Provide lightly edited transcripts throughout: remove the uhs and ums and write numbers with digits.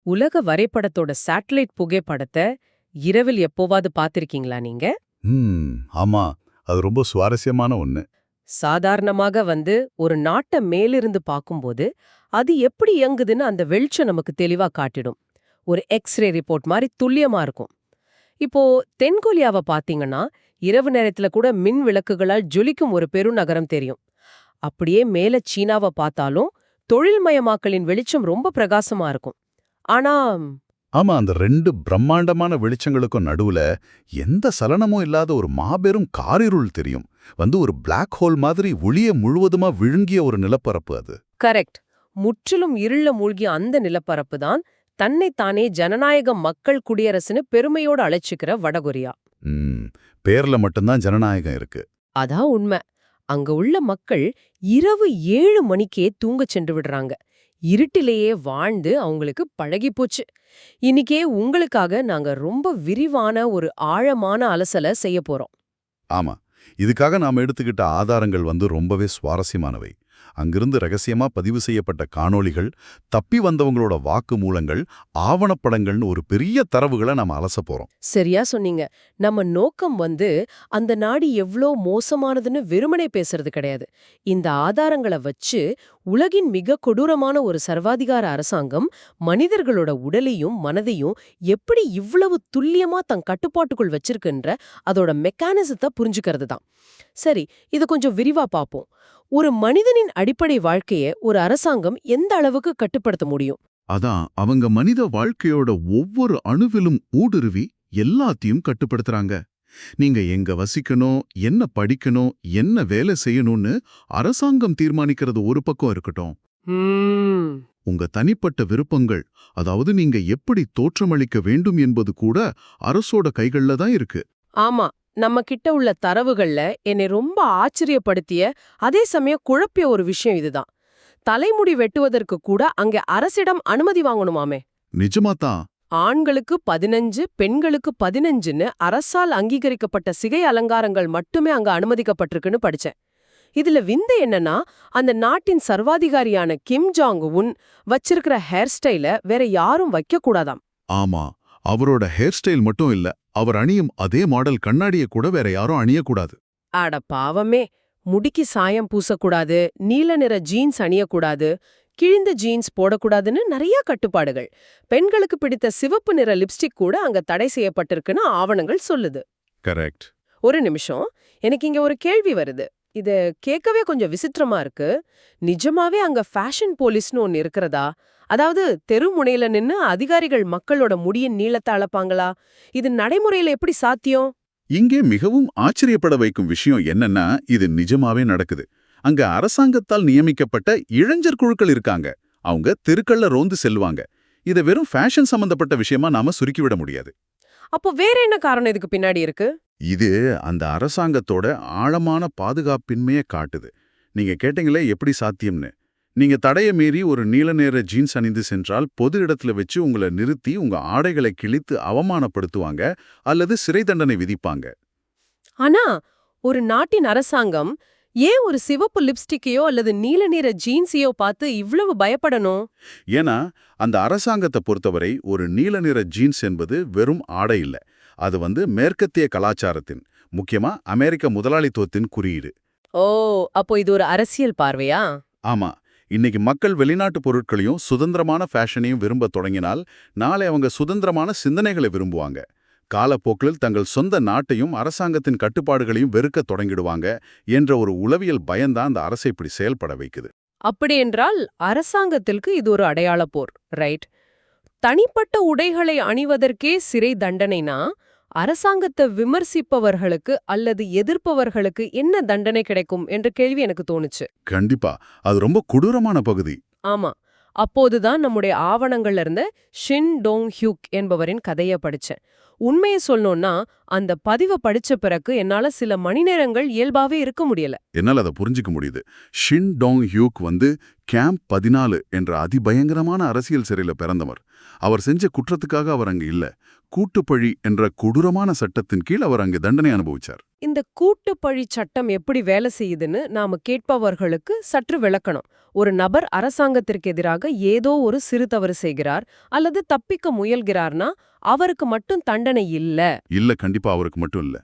உலக வரைபடத்தோட சேட்டலைட் புகைப்படத்தை இரவில் எப்போவாது பார்த்திருக்கீங்களா நீங்க? ஆமா. அது ரொம்ப சுவாரஸ்யமான ஒண்ணு. சாதாரணமாக ஒரு நாட்டை மேலிருந்து பார்க்கும்போது அது எப்படி இயங்குதுன்னு அந்த வெளிச்சம் நமக்கு தெளிவா காட்டிடும். ஒரு எக்ஸ்ரே ரிப்போர்ட் மாதிரி துல்லியமா இருக்கும். இப்போ தென்கொரியாவை பாத்தீங்கன்னா இரவு நேரத்துல கூட மின் விளக்குகளால் ஜொலிக்கும் ஒரு பெருநகரம் தெரியும். அப்படியே மேல சீனாவை பார்த்தாலும் தொழில்மயமாக்கலின் வெளிச்சம் ரொம்ப பிரகாசமா இருக்கும். ஆனா ஆமா, அந்த 2 பிரம்மாண்டமான வெளிச்சங்களுக்கும் நடுவுல எந்த சலனமும் இல்லாத ஒரு மாபெரும் காரிருள் தெரியும். ஒரு பிளாக் ஹோல் மாதிரி ஒளிய முழுவதுமா விழுங்கிய ஒரு நிலப்பரப்பு அது. கரெக்ட். முற்றிலும் இருள மூழ்கிய அந்த நிலப்பரப்பு தான் தன்னைத்தானே ஜனநாயக மக்கள் குடியரசுன்னு பெருமையோடு அழைச்சிக்கிற வடகொரியா. பேர்ல மட்டும்தான் ஜனநாயகம் இருக்கு. அதான் உண்மை. அங்க உள்ள மக்கள் இரவு 7 மணிக்கே தூங்கச் சென்று விடுறாங்க. இருட்டிலேயே வாழ்ந்து அவங்களுக்கு பழகி போச்சு. இன்னிக்கே உங்களுக்காக நாங்க ரொம்ப விரிவான ஒரு ஆழமான அலசலை செய்ய போறோம். ஆமா, இதுக்காக நாம எடுத்துக்கிட்ட ஆதாரங்கள் ரொம்பவே சுவாரஸ்யமானவை. அங்கிருந்து ரகசியமா பதிவு செய்யப்பட்ட காணொளிகள், தப்பி வந்தவங்களோட வாக்கு மூலங்கள், ஆவணப்படங்கள்னு ஒரு பெரிய தரவுகளை நாம அலச போறோம். சரியா சொன்னீங்க. நம்ம நோக்கம் அந்த நாடு எவ்ளோ மோசமானதுன்னு வெறுமனே பேசுறது கிடையாது. இந்த ஆதாரங்களை வச்சு உலகின் மிக கொடூரமான ஒரு சர்வாதிகார அரசாங்கம் மனிதர்களோட உடலையும் மனதையும் எப்படி இவ்வளவு துல்லியமா தன் கட்டுப்பாட்டுக்குள் வச்சிருக்குன்ற அதோட மெக்கானிசத்தை புரிஞ்சுக்கிறது தான். சரி, இது கொஞ்சம் விரிவா பார்ப்போம். ஒரு மனிதனின் அடிப்படை வாழ்க்கைய ஒரு அரசாங்கம் எந்த அளவுக்கு கட்டுப்படுத்த முடியும்? அதான் அவங்க மனித வாழ்க்கையோட ஒவ்வொரு அணுவிலும் ஊடுருவி எல்லாத்தையும் கட்டுப்படுத்துறாங்க. நீங்க எங்க வசிக்கணும், என்ன படிக்கணும், என்ன வேலை செய்யணும்னு அரசாங்கம் தீர்மானிக்கிறது ஒரு பக்கம் இருக்கட்டும். உங்க தனிப்பட்ட விருப்பங்கள், அதாவது நீங்க எப்படி தோற்றமளிக்க வேண்டும் என்பது கூட அரசோட கைகள்ல தான் இருக்கு. ஆமா, நம்ம கிட்ட உள்ள தரவுகள்ல என்னை ரொம்ப ஆச்சரியப்படுத்திய அதே சமயம் குழப்பிய ஒரு விஷயம் இதுதான். தலைமுடி வெட்டுவதற்கு கூட அங்க அரசிடம் அனுமதி வாங்கணுமாமே. நிஜமாதான். ஆண்களுக்கு 15, பெண்களுக்கு 15ன்னு அரசால் அங்கீகரிக்கப்பட்ட சிகை அலங்காரங்கள் மட்டுமே அங்க அனுமதிக்கப்பட்டிருக்குன்னு படிச்சேன். இதுல விந்தை என்னன்னா, அந்த நாட்டின் சர்வாதிகாரியான கிம் ஜாங் உன் வச்சிருக்கிற ஹேர் ஸ்டைல வேற யாரும் வைக்க கூடாதாம். ஆமா, அவரோட ஹேர் ஸ்டைல் மட்டும் இல்ல, அவர் அணியும் அதே மாடல் கண்ணாடிய கூட வேற யாரும் அணியக்கூடாது. அட பாவமே. முடிக்கு சாயம் பூசக்கூடாது, நீல நிற ஜீன்ஸ் அணியக்கூடாது, கிழிந்த ஜீன்ஸ் போடக்கூடாதுன்னு நிறைய கட்டுப்பாடுகள். பெண்களுக்கு பிடித்த சிவப்பு நிற லிப்ஸ்டிக் கூட அங்க தடை செய்யப்பட்டிருக்குன்னு ஆவணங்கள் சொல்லுது. கரெக்ட். ஒரு நிமிஷம், எனக்கு இங்க ஒரு கேள்வி வருது. இது கேட்கவே கொஞ்சம் விசித்திரமா இருக்கு. நிஜமாவே அங்க ஃபேஷன் போலீஸ்னு ஒன்னு இருக்கிறதா? அதாவது தெரு முனையில நின்னு அதிகாரிகள் மக்களோட முடியின் நீளத்தை அளப்பாங்களா? இது நடைமுறையில எப்படி சாத்தியம்? இங்கே மிகவும் ஆச்சரியப்பட வைக்கும் விஷயம் என்னன்னா, இது நிஜமாவே நடக்குது. அங்க அரசாங்கத்தால் நியமிக்கப்பட்ட இளைஞர் குழுக்கள் இருக்காங்க. அவங்க தெருக்கள்ல ரோந்து செல்வாங்க. இதை வெறும் ஃபேஷன் சம்பந்தப்பட்ட விஷயமா நாம சுருக்கிவிட முடியாது. அப்போ வேற என்ன காரணம் இதுக்கு பின்னாடி இருக்கு? இது அந்த அரசாங்கத்தோட ஆழமான பாதுகாப்பின்மையை காட்டுது. நீங்க கேட்டீங்களே எப்படி சாத்தியம்னு. நீங்க தடைய மீறி ஒரு நீல நேர ஜீன்ஸ் அணிந்து சென்றால் பொது இடத்துல வச்சு உங்களை நிறுத்தி உங்க ஆடைகளை கிழித்து அவமானப்படுத்துவாங்க அல்லது சிறை தண்டனை விதிப்பாங்க. ஆனா ஒரு நாட்டின் அரசாங்கம் ஏன் ஒரு சிவப்பு லிப்ஸ்டிக்கையோ அல்லது நீல நிற ஜீன்ஸையோ பார்த்து இவ்வளவு பயப்படணும்? ஏன்னா அந்த அரசாங்கத்தை பொறுத்தவரை ஒரு நீல நிற ஜீன்ஸ் என்பது வெறும் ஆடை இல்ல. அது மேற்கத்திய கலாச்சாரத்தின், முக்கியமா அமெரிக்க முதலாளித்துவத்தின் குறியீடு. ஓ, அப்போ இது ஒரு அரசியல் பார்வையா? ஆமா. இன்னைக்கு மக்கள் வெளிநாட்டு பொருட்களையும் சுதந்திரமான ஃபேஷனையும் விரும்ப தொடங்கினால் நாளை அவங்க சுதந்திரமான சிந்தனைகளை விரும்புவாங்க. காலப்போக்கில் தங்கள் சொந்த நாட்டையும் அரசாங்கத்தின் கட்டுப்பாடுகளையும் வெறுக்க தொடங்கிடுவாங்க என்ற ஒரு உளவியல் பயம்தான் அந்த அரசை இப்படி செயல்பட வைக்குது. அப்படி என்றால் அரசாங்கத்திற்கு இது ஒரு அடையாள போர், ரைட்? தனிப்பட்ட உடைகளை அணிவதற்கே சிறை தண்டனைனா அரசாங்கத்தை விமர்சிப்பவர்களுக்கு அல்லது எதிர்ப்பவர்களுக்கு என்ன தண்டனை கிடைக்கும் என்ற கேள்வி எனக்கு தோணுச்சு. கண்டிப்பா, அது ரொம்ப கொடூரமான பகுதி. ஆமா, அப்போதுதான் நம்முடைய ஆவணங்கள்ல இருந்த ஷின் டோங் ஹியூக் என்பவரின் கதையை படிச்சேன். உண்மையை சொல்லணும்னா அந்த பதிவை படிச்ச பிறகு என்னால சில மணி நேரங்கள் இயல்பாவே இருக்க முடியல. என்னால் அதை புரிஞ்சுக்க முடியுது. ஷின் டோங் ஹியூக் கேம்ப் 14 என்ற அதிபயங்கரமான அரசியல் சிறையில பிறந்தவர். அவர் செஞ்ச குற்றத்துக்காக அவர் அங்க இல்ல. கூட்டுப்பழி என்ற கொடூரமான சட்டத்தின் கீழ் அவர் அங்க தண்டனை அனுபவிச்சார். இந்த கூட்டுப்பழி சட்டம் எப்படி வேலை செய்யுதுன்னு நாம கேட்பவர்களுக்கு சற்று விளக்கணும். ஒரு நபர் அரசாங்கத்திற்கு எதிராக ஏதோ ஒரு சிறு தவறு செய்கிறார் அல்லது தப்பிக்க முயல்கிறார்னா அவருக்கு மட்டும் தண்டனை இல்ல. இல்ல, கண்டிப்பா அவருக்கு மட்டும் இல்ல.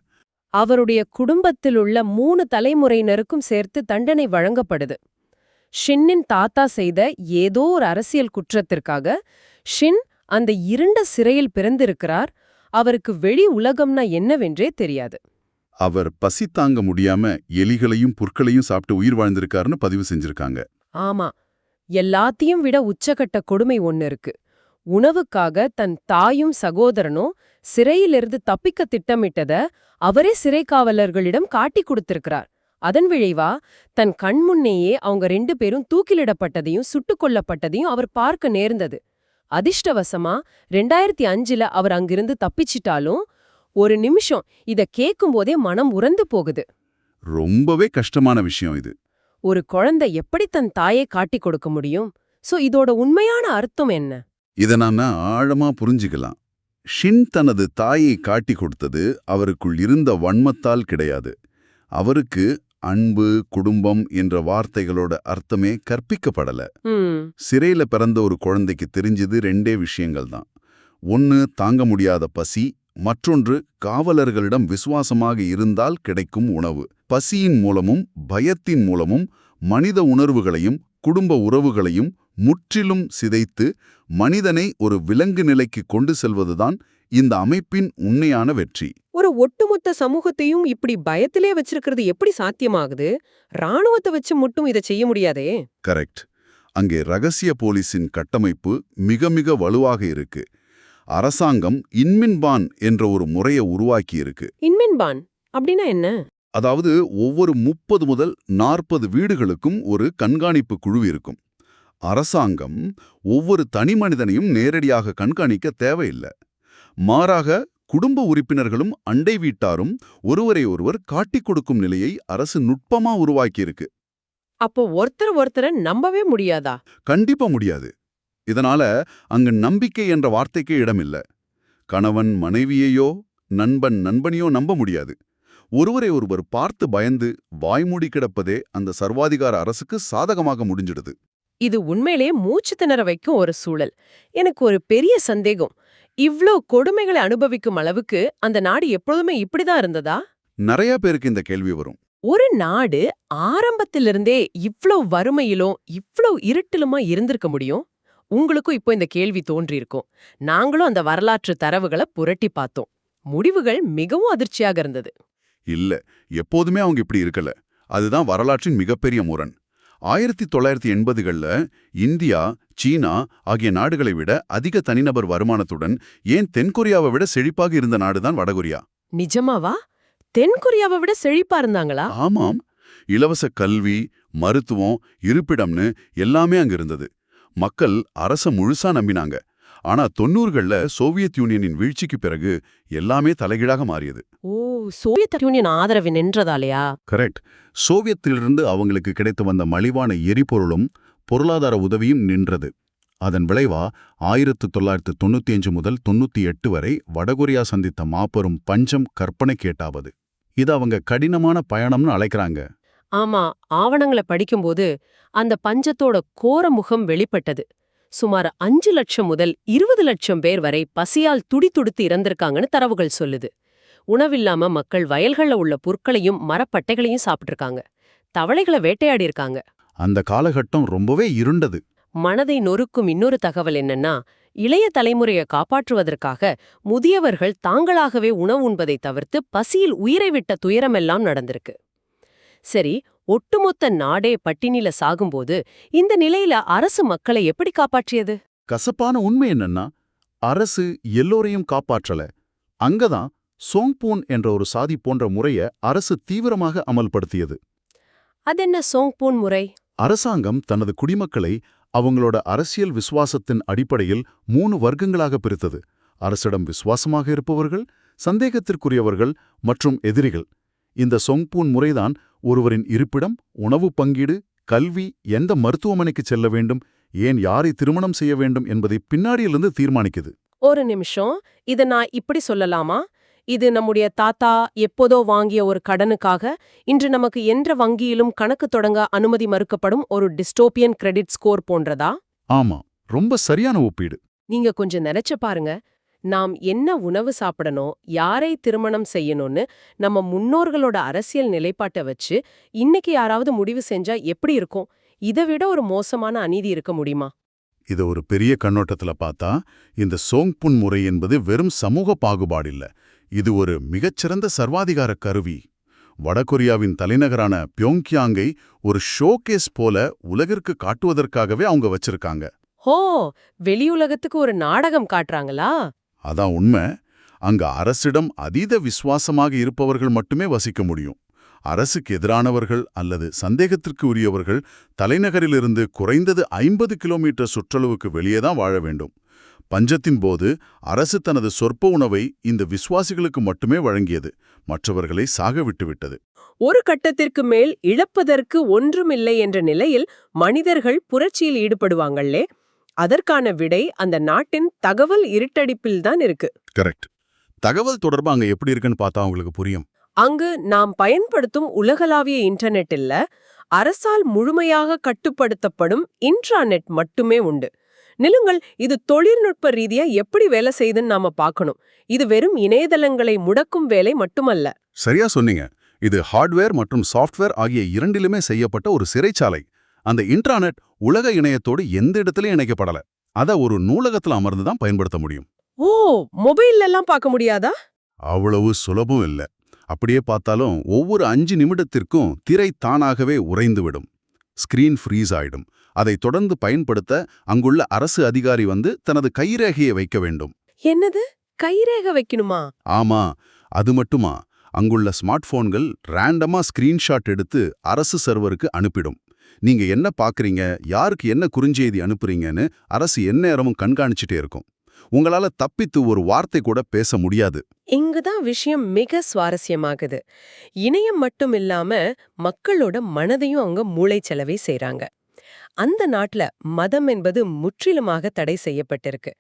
அவருடைய குடும்பத்தில் உள்ள 3 தலைமுறையினருக்கும் சேர்த்து தண்டனை வழங்கப்படுது. ஷின்னின் தாத்தா செய்த ஏதோ ஒரு அரசியல் குற்றத்திற்காக ஷின் அந்த இருண்ட சிறையில் பிறந்திருக்கிறார். அவருக்கு வெளி உலகம்னா என்னவென்றே தெரியாது. அவர் பசி தாங்க முடியாம எலிகளையும் புற்களையும் சாப்பிட்டு உயிர் வாழ்ந்திருக்காருன்னு பதிவு செஞ்சிருக்காங்க. ஆமா, எல்லாத்தையும் விட உச்சகட்ட கொடுமை ஒன்னு இருக்கு. உணவுக்காக தன் தாயும் சகோதரனும் சிறையிலிருந்து தப்பிக்க திட்டமிட்டத அவரே சிறை காவலர்களிடம் காட்டி கொடுத்திருக்கிறார். அதன் விளைவா தன் கண்முன்னேயே அவங்க 2 பேரும் தூக்கிலிடப்பட்டதையும் சுட்டுக் கொல்லப்பட்டதையும் அவர் பார்க்க நேர்ந்தது. அதிர்ஷ்டவசமா 2005ல அவர் அங்கிருந்து தப்பிச்சிட்டாலும் ஒரு நிமிஷம் இத கேட்கும்போதே மனம் உறைந்து போகுது. ரொம்பவே கஷ்டமான விஷயம் இது. ஒரு குழந்தை எப்படி தன் தாயை காட்டிக் கொடுக்க முடியும்? சோ இதோட உண்மையான அர்த்தம் என்ன? இத நாம ஆழமா புரிஞ்சுக்கலாம். ஷின் தனது தாயை காட்டி கொடுத்தது அவருக்குள் இருந்த வன்மத்தால் கிடையாது. அவருக்கு அன்பு, குடும்பம் என்ற வார்த்தைகளோட அர்த்தமே கற்பிக்கப்படல. சிறையில பிறந்த ஒரு குழந்தைக்கு தெரிஞ்சது 2 விஷயங்கள் தான். ஒன்னு தாங்க முடியாத பசி, மற்றொன்று காவலர்களிடம் விசுவாசமாக இருந்தால் கிடைக்கும் உணவு. பசியின் மூலமும் பயத்தின் மூலமும் மனித உணர்வுகளையும் குடும்ப உறவுகளையும் முற்றிலும் சிதைத்து மனிதனை ஒரு விலங்கு நிலைக்கு கொண்டு செல்வதுதான் இந்த அமைப்பின் உண்மையான வெற்றி. ஒரு ஒட்டுமொத்த சமூகத்தையும் இப்படி பயத்திலே வச்சிருக்கிறது எப்படி சாத்தியமாகுது? ராணுவத்தை வச்சு மட்டும் இதை செய்ய முடியாதே. கரெக்ட். அங்கே ரகசிய போலீஸின் கட்டமைப்பு மிக மிக வலுவாக இருக்கு. அரசாங்கம் இன்மின்பான் என்ற ஒரு முறையை உருவாக்கி இருக்கு. இன்மின்பான் அப்படின்னா என்ன? அதாவது ஒவ்வொரு 30 முதல் 40 வீடுகளுக்கும் ஒரு கண்காணிப்பு குழு இருக்கும். அரசாங்கம் ஒவ்வொரு தனி மனிதனையும் நேரடியாக கண்காணிக்க தேவையில்லை. மாறாக குடும்ப உறுப்பினர்களும் அண்டை வீட்டாரும் ஒருவரை ஒருவர் காட்டிக் கொடுக்கும் நிலையை அரசு நுட்பமா உருவாக்கியிருக்கு. அப்போ ஒருத்தரை நம்பவே முடியாதா? கண்டிப்பா முடியாது. இதனால அங்கு நம்பிக்கை என்ற வார்த்தைக்கு இடமில்ல. கணவன் மனைவியையோ நண்பன் நண்பனையோ நம்ப முடியாது. ஒருவரை ஒருவர் பார்த்து பயந்து வாய்மூடி கிடப்பதே அந்த சர்வாதிகார அரசுக்கு சாதகமாக முடிஞ்சிடுது. இது உண்மையிலே மூச்சு திணற வைக்கும் ஒரு சூழல். எனக்கு ஒரு பெரிய சந்தேகம். இவ்ளோ கொடுமைகளை அனுபவிக்கும் அளவுக்கு அந்த நாடு எப்பொழுதுமே இப்படிதான் இருந்ததா? நிறைய பேருக்கு இந்த கேள்வி வரும். ஒரு நாடு ஆரம்பத்திலிருந்தே இவ்ளோ வறுமையிலும் இவ்ளோ இருட்டிலுமா இருந்திருக்க முடியும்? உங்களுக்கும் இப்போ இந்த கேள்வி தோன்றியிருக்கும். நாங்களும் அந்த வரலாற்று தரவுகளை புரட்டி பார்த்தோம். முடிவுகள் மிகவும் அதிர்ச்சியாக இருந்தது. இல்ல, எப்போதுமே அவங்க இப்படி இருக்கல. அதுதான் வரலாற்றின் மிகப்பெரிய முரண். 1980கள்ல இந்தியா, சீனா ஆகிய நாடுகளை விட அதிக தனிநபர் வருமானத்துடன் ஏன் தென்கொரியாவை விட செழிப்பாக இருந்த நாடுதான் வடகொரியா. நிஜமாவா? தென்கொரியாவை விட செழிப்பா இருந்தாங்களா? ஆமாம். இலவச கல்வி, மருத்துவம், இருப்பிடம்னு எல்லாமே அங்க இருந்தது. மக்கள் அரச முழுசா நம்பினாங்க. ஆனா 90கள்ல சோவியத் யூனியனின் வீழ்ச்சிக்கு பிறகு எல்லாமே தலைகீழாக மாறியது. ஓ, சோவியத் யூனியன் ஆதரவு நின்றதாலையா? கரெக்ட். சோவியத்திலிருந்து அவங்களுக்கு கிடைத்து வந்த மலிவான எரிபொருளும் பொருளாதார உதவியும் நின்றது. அதன் விளைவா 1995 முதல் 98 வரை வடகொரியா சந்தித்த மாபெரும் பஞ்சம் கற்பனை கேட்டாவது. இது அவங்க கடினமான பயணம்னு அழைக்கிறாங்க. ஆமா, ஆவணங்களை படிக்கும்போது அந்த பஞ்சத்தோட கோர முகம் வெளிப்பட்டது. சுமார் 5 லட்சம் முதல் 20 லட்சம் பேர் வரை பசியால் துடிதுடித்து இறந்திருக்காங்கன்னு தரவுகள் சொல்லுது. உணவில்லாம மக்கள் வயல்கள்ல உள்ள புற்களையும் மரப்பட்டைகளையும் சாப்பிட்டிருக்காங்க. தவளைகளை வேட்டையாடி இருக்காங்க. அந்த காலகட்டம் ரொம்பவே இருண்டது. மனதை நொறுக்கும் இன்னொரு தகவல் என்னன்னா, இளைய தலைமுறையை காப்பாற்றுவதற்காக முதியவர்கள் தாங்களாகவே உணவு உண்பதை தவிர்த்து பசியில் உயிரை விட்ட துயரமெல்லாம் நடந்திருக்கு. சரி, ஒட்டுமொத்த நாடே பட்டினில சாகும்போது இந்த நிலையில அரசு மக்களை எப்படி காப்பாற்றியது? கசப்பான உண்மை என்னன்னா, அரசு எல்லோரையும் காப்பாற்றல. அங்கதான் சோங்பூன் என்ற ஒரு சாதி போன்ற முறைய அரசு தீவிரமாக அமல்படுத்தியது. அதென்ன சோங்பூன் முறை? அரசாங்கம் தனது குடிமக்களை அவங்களோட அரசியல் விசுவாசத்தின் அடிப்படையில் 3 வர்க்கங்களாக பிரித்தது. அரசிடம் விசுவாசமாக இருப்பவர்கள், சந்தேகத்திற்குரியவர்கள் மற்றும் எதிரிகள். இந்த சொங்பூன் முறைதான் ஒருவரின் இருப்பிடம், உணவு பங்கீடு, கல்வி, எந்த மருத்துவமனைக்கு செல்ல வேண்டும் ஏன் யாரை திருமணம் செய்ய வேண்டும் என்பதை பின்னாடியிலிருந்து தீர்மானிக்குது. ஒரு நிமிஷம், இத நான் இப்படி சொல்லலாமா? இது நம்முடைய தாத்தா எப்போதோ வாங்கிய ஒரு கடனுக்காக இன்று நமக்கு என்ற வங்கியிலும் கணக்கு தொடங்க அனுமதி மறுக்கப்படும் ஒரு டிஸ்டோபியன் கிரெடிட் ஸ்கோர் போன்றதா? ஆமா, ரொம்ப சரியான ஒப்பீடு. நீங்க கொஞ்சம் நினைச்சு பாருங்க. நாம் என்ன உணவு சாப்பிடணும், யாரை திருமணம் செய்யணும்னு நம்ம முன்னோர்களோட அரசியல் நிலைப்பாட்டை வச்சு இன்னைக்கு யாராவது முடிவு செஞ்சா எப்படி இருக்கும்? இதை விட ஒரு மோசமான அநீதி இருக்க முடியுமா? இத ஒரு பெரிய கண்ணோட்டத்துல பார்த்தா, இந்த சோங்புன் முறை என்பது வெறும் சமூக பாகுபாடு இல்ல. இது ஒரு மிகச்சிறந்த சர்வாதிகார கருவி. வடகொரியாவின் தலைநகரான பியோங்யாங்கை ஒரு ஷோகேஸ் போல உலகிற்கு காட்டுவதற்காகவே அவங்க வச்சிருக்காங்க. ஹோ, வெளியுலகத்துக்கு ஒரு நாடகம் காட்டுறாங்களா? அதான் உண்மை. அங்க அரசிடம் அதீத விசுவாசமாக இருப்பவர்கள் மட்டுமே வசிக்க முடியும். அரசுக்கு எதிரானவர்கள் அல்லது சந்தேகத்திற்கு உரியவர்கள் தலைநகரிலிருந்து குறைந்தது 50 கிலோமீட்டர் சுற்றளவுக்கு வெளியே தான் வாழ வேண்டும். பஞ்சத்தின் போது அரசு தனது சொற்ப உணவை இந்த விசுவாசிகளுக்கு மட்டுமே வழங்கியது, மற்றவர்களை சாக விட்டுவிட்டது. ஒரு கட்டத்திற்கு மேல் இழப்பதற்கு ஒன்றுமில்லை என்ற நிலையில் மனிதர்கள் புரட்சியில் ஈடுபடுவாங்களே, அதற்கான விடை அந்த நாட்டின் தகவல் இருட்டடிப்பில்தான் இருக்கு. கரெக்ட். தகவல் தொடர்பு அங்க எப்படி இருக்குன்னு பார்த்தா உங்களுக்கு புரியும். அங்கு நாம் பயன்படுத்தும் உலகளாவிய இன்டர்நெட் இல்ல, அரசால் முழுமையாக கட்டுப்படுத்தப்படும் இன்ட்ராநெட் மட்டுமே உண்டு. நிலுங்கள், இது தொழில்நுட்ப ரீதியா எப்படி வேலை செய்யுதுன்னு நாம பார்க்கணும். இது வெறும் இணையதளங்களை முடக்கும் வேலை மட்டுமல்ல. சரியா சொன்னீங்க. இது ஹார்ட்வேர் மற்றும் சாஃப்ட்வேர் ஆகிய இரண்டிலுமே செய்யப்பட்ட ஒரு சிறைச்சாலை. அந்த இன்ட்ராநெட் உலக இணையத்தோடு எந்த இடத்துலயும் இணைக்கப்படல. அத ஒரு நூலகத்துல அமர்ந்து தான் பயன்படுத்த முடியும். ஓ, மொபைல்ல எல்லாம் பார்க்க முடியாதா? அவ்வளவு சுலபம் இல்ல. அப்படியே பார்த்தாலும் ஒவ்வொரு 5 நிமிடத்திற்கும் திரை தானாகவே உறைந்துவிடும். ஸ்கிரீன் ஃப்ரீஸ் ஆயிடும். அதை தொடர்ந்து பயன்படுத்த அங்குள்ள அரசு அதிகாரி வந்து தனது கைரேகையை வைக்க வேண்டும். என்னது, கைரேகை வைக்கணுமா? ஆமா, அது மட்டுமா, அங்குள்ள ஸ்மார்ட் போன்கள் ரேண்டமா ஸ்கிரீன்ஷாட் எடுத்து அரசு சர்வருக்கு அனுப்பிடும். நீங்க என்ன பாக்குறீங்க, யாருக்கு என்ன குறுஞ்செய்தி அனுப்புறீங்கன்னு அரசு எந்நேரமும் கண்காணிச்சுட்டே இருக்கும். உங்களால தப்பித்து ஒரு வார்த்தை கூட பேச முடியாது. இங்குதான் விஷயம் மிக சுவாரஸ்யமாகுது. இணையம் மட்டும் இல்லாம மக்களோட மனதையும் அவங்க மூளைச்சலவை செய்றாங்க. அந்த நாட்டுல மதம் என்பது முற்றிலுமாக தடை செய்யப்பட்டிருக்கு.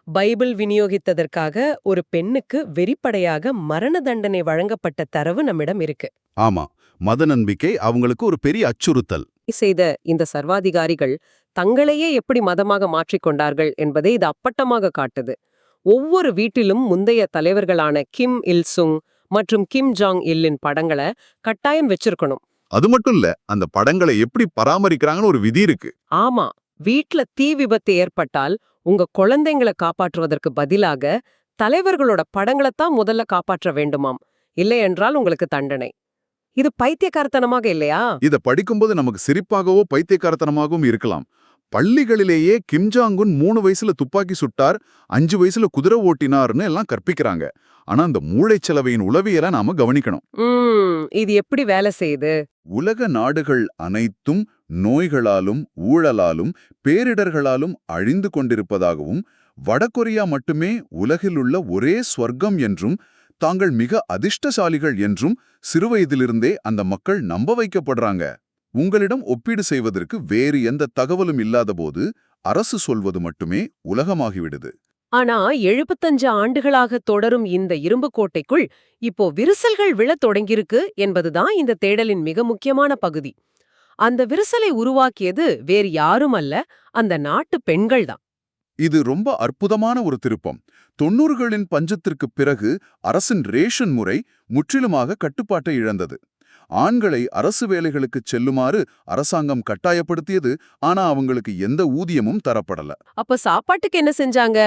பைபிள் விநியோகித்ததற்காக ஒரு பெண்ணுக்கு வெறிப்படையாக மரண தண்டனை வழங்கப்பட்ட தரவு நம்மிடம் இருக்கு. ஆமா, மத நம்பிக்கை அவங்களுக்கு ஒரு பெரிய அச்சுறுத்தல். செய்த இந்த சர்வாதிகாரிகள் தங்களையே எப்படி மதமாக மாற்றிக்கொண்டார்கள் என்பதை இது அப்பட்டமாக காட்டுது. ஒவ்வொரு வீட்டிலும் முந்தைய தலைவர்களான கிம் இல் சுங் மற்றும் கிம் ஜாங் இல்லின் படங்களை கட்டாயம் வச்சிருக்கணும். அது மட்டும் இல்ல, அந்த படங்களை எப்படி பராமரிக்கிறாங்கன்னு ஒரு விதி இருக்கு. ஆமா, வீட்ல தீ விபத்து ஏற்பட்டால் உங்க குழந்தைங்களை காப்பாற்றுவதற்கு பதிலாக தலைவர்களோட படங்களைத்தான் முதல்ல காப்பாற்ற வேண்டுமாம். இல்லையென்றால் உங்களுக்கு தண்டனை. இது பைத்தியக்காரத்தனமாக இல்லையா? இத படிக்கும்போது நமக்கு சிரிப்பாகவோ பைத்தியக்காரத்தனமாகவும் இருக்கலாம். பள்ளிகளிலேயே கிம் ஜாங் உன் 3 வயசுல துப்பாக்கி சுட்டார், 5 வயசுல குதிரை ஓட்டினார்னு எல்லாம் கற்பிக்கிறாங்க. ஆனா அந்த மூளைச்சலவையின் உளவியலை நாம கவனிக்கணும். இது எப்படி வேலை செய்யுது? உலக நாடுகள் அனைத்தும் நோய்களாலும் ஊழலாலும் பேரிடர்களாலும் அழிந்து கொண்டிருப்பதாகவும், வடகொரியா மட்டுமே உலகிலுள்ள ஒரே ஸ்வர்க்கம் என்றும், தாங்கள் மிக அதிர்ஷ்டசாலிகள் என்றும் சிறுவயதிலிருந்தே அந்த மக்கள் நம்ப வைக்கப்படுறாங்க. உங்களிடம் ஒப்பீடு செய்வதற்கு வேறு எந்த தகவலும் இல்லாதபோது அரசு சொல்வது மட்டுமே உலகமாகிவிடுது. ஆனா 75 ஆண்டுகளாக தொடரும் இந்த இரும்பு கோட்டைக்குள் இப்போ விரிசல்கள் விழத் தொடங்கியிருக்கு என்பதுதான் இந்த தேடலின் மிக முக்கியமான பகுதி. அந்த விரிசலை உருவாக்கியது வேறு யாரும் அல்ல, அந்த நாட்டு பெண்கள் தான். இது ரொம்ப அற்புதமான ஒரு திருப்பம். 90களின் பஞ்சத்திற்குப் பிறகு அரசின் ரேஷன் முறை முற்றிலுமாக கட்டுப்பாட்டை இழந்தது. ஆண்களை அரசு வேலைகளுக்கு செல்லுமாறு அரசாங்கம் கட்டாயப்படுத்தியது. ஆனா அவங்களுக்கு எந்த ஊதியமும் தரப்படல. அப்ப சாப்பாட்டுக்கு என்ன செஞ்சாங்க?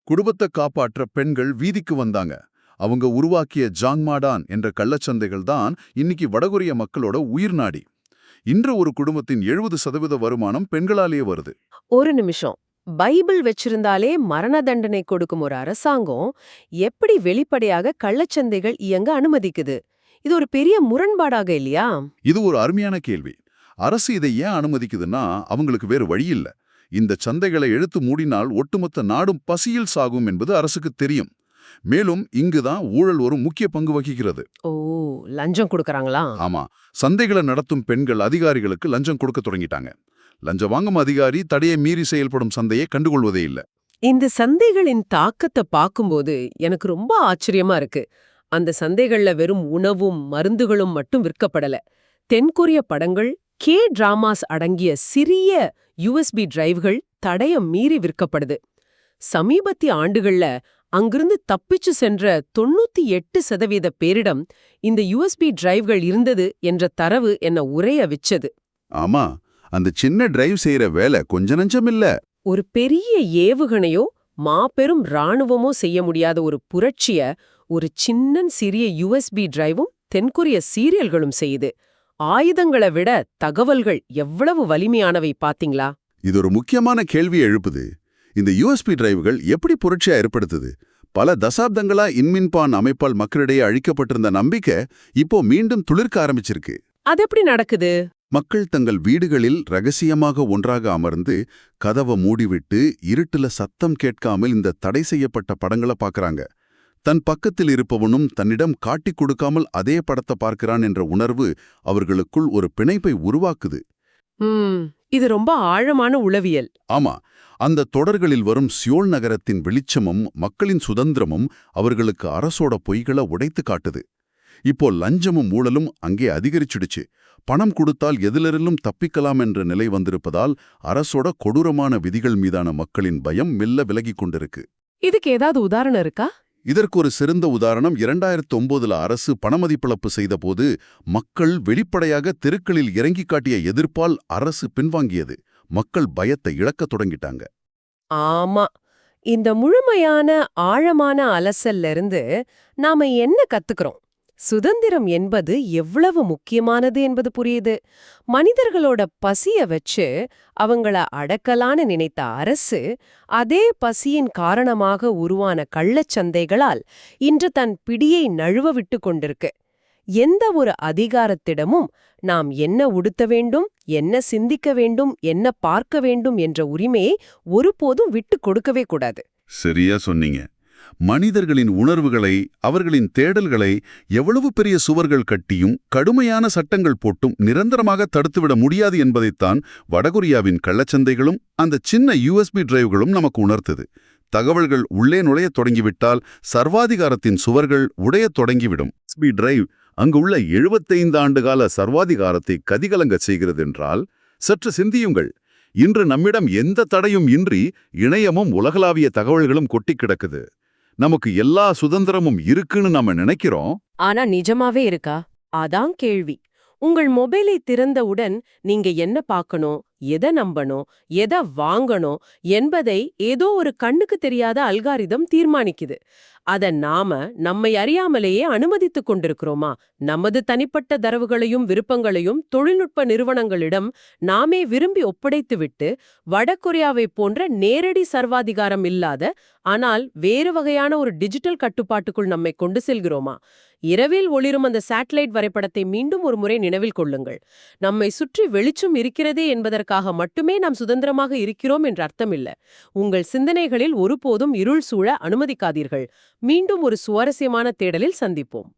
குடும்பத்தை காப்பாற்ற பெண்கள் வீதிக்கு வந்தாங்க. அவங்க உருவாக்கிய ஜாங்மாடான் என்ற கள்ளச்சந்தைகள் தான் இன்னைக்கு வடகொரிய மக்களோட உயிர்நாடி. இன்று ஒரு குடும்பத்தின் 70% வருமானம் பெண்களாலேயே வருது. ஒரு நிமிஷம், பைபிள் வச்சிருந்தாலே மரண தண்டனை கொடுக்கும் ஒரு அரசாங்கம் எப்படி வெளிப்படையாக கள்ளச்சந்தைகள் இயங்க அனுமதிக்குது? இது ஒரு பெரிய முரண்பாடாக இல்லையா? இது ஒரு அருமையான கேள்வி. அரசு இதை ஏன் அனுமதிக்குதுன்னா அவங்களுக்கு வேறு வழி இல்ல. இந்த சந்தைகளை இழுத்து மூடினால் ஒட்டுமொத்த நாடும் பசியில் சாகும் என்பது அரசுக்கு தெரியும். மேலும் இங்குதான் ஊழல் ஒரு முக்கிய பங்கு வகிக்கிறது. ஓ, லஞ்சம் கொடுக்கறாங்களா? ஆமா, சந்தைகளை நடத்தும் பெண்கள் அதிகாரிகளுக்கு லஞ்சம் கொடுக்க தொடங்கிட்டாங்க. லஞ்சம் வாங்கும் அதிகாரி தடையை மீறி செயல்படும் சந்தையை கண்டுகொள்வதே இல்ல. இந்த சந்தைகளின் தாக்கத்தை பார்க்கும்போது எனக்கு ரொம்ப ஆச்சரியமா இருக்கு. அந்த சந்தைகள்ல வெறும் உணவும் மருந்துகளும் மட்டும் விற்கப்படல. தென்கொரிய படங்கள், டிராமாஸ் அடங்கிய சிறிய USB டிரைவ்கள் தடயம் மீறி விற்கப்படுது. சமீபத்திய ஆண்டுகள்ல அங்கிருந்து தப்பிச்சு சென்ற 98% பேரிடம் இந்த USB டிரைவ்கள் இருந்தது என்ற தரவு என்ன உறைய விச்சது. ஆமா, அந்த சின்ன டிரைவ் செய்யற வேலை கொஞ்ச நஞ்சம் இல்ல. ஒரு பெரிய ஏவுகணையோ மாபெரும் ராணுவமோ செய்ய முடியாத ஒரு புரட்சிய ஒரு சிறிய USB டிரைவும் தென்கொரிய சீரியல்களும் செய்யுது. ஆயுதங்களை விட தகவல்கள் எவ்வளவு வலிமையானவை பாத்தீங்களா? இது ஒரு முக்கியமான கேள்வியை எழுப்புது. இந்த USB டிரைவ்கள் எப்படி புரட்சியா ஏற்படுத்துது? பல தசாப்தங்களா இன்மின்பான் அமைப்பால் மக்களிடையே அழிக்கப்பட்டிருந்த நம்பிக்கை இப்போ மீண்டும் துளிர்க்க ஆரம்பிச்சிருக்கு. அது எப்படி நடக்குது? மக்கள் தங்கள் வீடுகளில் ரகசியமாக ஒன்றாக அமர்ந்து கதவை மூடிவிட்டு இருட்டுல சத்தம் கேட்காமல் இந்த தடை செய்யப்பட்ட படங்களை பார்க்கறாங்க. தன் பக்கத்தில் இருப்பவனும் தன்னிடம் காட்டிக் கொடுக்காமல் அதே படத்தை பார்க்கிறான் என்ற உணர்வு அவர்களுக்குள் ஒரு பிணைப்பை உருவாக்குது. இது ரொம்ப ஆழமான உளவியல். ஆமா, அந்த தொடர்களில் வரும் சியோல் நகரத்தின் வெளிச்சமும் மக்களின் சுதந்திரமும் அவர்களுக்கு அரசோட பொய்களை உடைத்து காட்டுது. இப்போ லஞ்சமும் ஊழலும் அங்கே அதிகரிச்சிடுச்சு. பணம் கொடுத்தால் எதிலிருந்தும் தப்பிக்கலாம் என்ற நிலை வந்திருப்பதால் அரசோட கொடூரமான விதிகள் மீதான மக்களின் பயம் மெல்ல விலகிக் கொண்டிருக்கு. இதுக்கு ஏதாவது உதாரணம் இருக்கா? இதற்கு ஒரு சிறந்த உதாரணம் 2009 அரசு பணமதிப்பிழப்பு செய்தபோது மக்கள் வெளிப்படையாக தெருக்களில் இறங்கி காட்டிய எதிர்ப்பால் அரசு பின்வாங்கியது. மக்கள் பயத்தை இழக்கத் தொடங்கிட்டாங்க. ஆமா, இந்த முழுமையான ஆழமான அலசல்ல இருந்து நாம என்ன கத்துக்கிறோம்? சுதந்திரம் என்பது எவ்வளவு முக்கியமானது என்பது புரியுது. மனிதர்களோட பசிய வச்சு அவங்கள அடக்கலான்னு நினைத்த அரசு அதே பசியின் காரணமாக உருவான கள்ளச்சந்தைகளால் இன்று தன் பிடியை நழுவ விட்டு கொண்டிருக்கு. எந்த ஒரு அதிகாரத்திடமும் நாம் என்ன உடுத்த வேண்டும், என்ன சிந்திக்க வேண்டும், என்ன பார்க்க வேண்டும் என்ற உரிமையை ஒருபோதும் விட்டு கொடுக்கவே கூடாது. சரியா சொன்னீங்க. மனிதர்களின் உணர்வுகளை, அவர்களின் தேடல்களை எவ்வளவு பெரிய சுவர்கள் கட்டியும் கடுமையான சட்டங்கள் போட்டும் நிரந்தரமாக தடுத்துவிட முடியாது என்பதைத்தான் வடகொரியாவின் கள்ளச்சந்தைகளும் அந்த சின்ன USB டிரைவ்களும் நமக்கு உணர்த்தது. தகவல்கள் உள்ளே நுழையத் தொடங்கிவிட்டால் சர்வாதிகாரத்தின் சுவர்கள் உடையத் தொடங்கிவிடும். USB டிரைவ் அங்குள்ள 75 ஆண்டுகால சர்வாதிகாரத்தை கதிகலங்கச் செய்கிறதென்றால் சற்று சிந்தியுங்கள். இன்று நம்மிடம் எந்த தடையும் இன்றி இணையமும் உலகளாவிய தகவல்களும் கொட்டிக் கிடக்குது. நமக்கு எல்லா சுதந்திரமும் இருக்குன்னு நாம நினைக்கிறோம். ஆனா நிஜமாவே இருக்கா? அதான் கேள்வி. உங்கள் மொபைலை திறந்தவுடன் நீங்க என்ன பார்க்கணும், எதை நம்பணும், எதை வாங்கணும் என்பதை ஏதோ ஒரு கண்ணுக்கு தெரியாத அல்காரிதம் தீர்மானிக்குது. அத நாம நம்மை அறியாமலேயே அனுமதித்துக் கொண்டிருக்கிறோமா? நமது தனிப்பட்ட தரவுகளையும் விருப்பங்களையும் தொழில்நுட்ப நிறுவனங்களிடம் நாமே விரும்பி ஒப்படைத்துவிட்டு வடகொரியாவை போன்ற நேரடி சர்வாதிகாரம் இல்லாத ஆனால் வேறு வகையான ஒரு டிஜிட்டல் கட்டுப்பாட்டுக்குள் நம்மை கொண்டு செல்கிறோமா? இரவில் ஒளிரும் அந்த சேட்டலைட் வரைபடத்தை மீண்டும் ஒரு முறை நினைவில் கொள்ளுங்கள். நம்மை சுற்றி வெளிச்சம் இருக்கிறதே என்பதற்காக மட்டுமே நாம் சுதந்திரமாக இருக்கிறோம் என்ற அர்த்தமில்ல. உங்கள் சிந்தனைகளில் ஒருபோதும் இருள் சூழ அனுமதிக்காதீர்கள். மீண்டும் ஒரு சுவாரஸ்யமான தேடலில் சந்திப்போம்.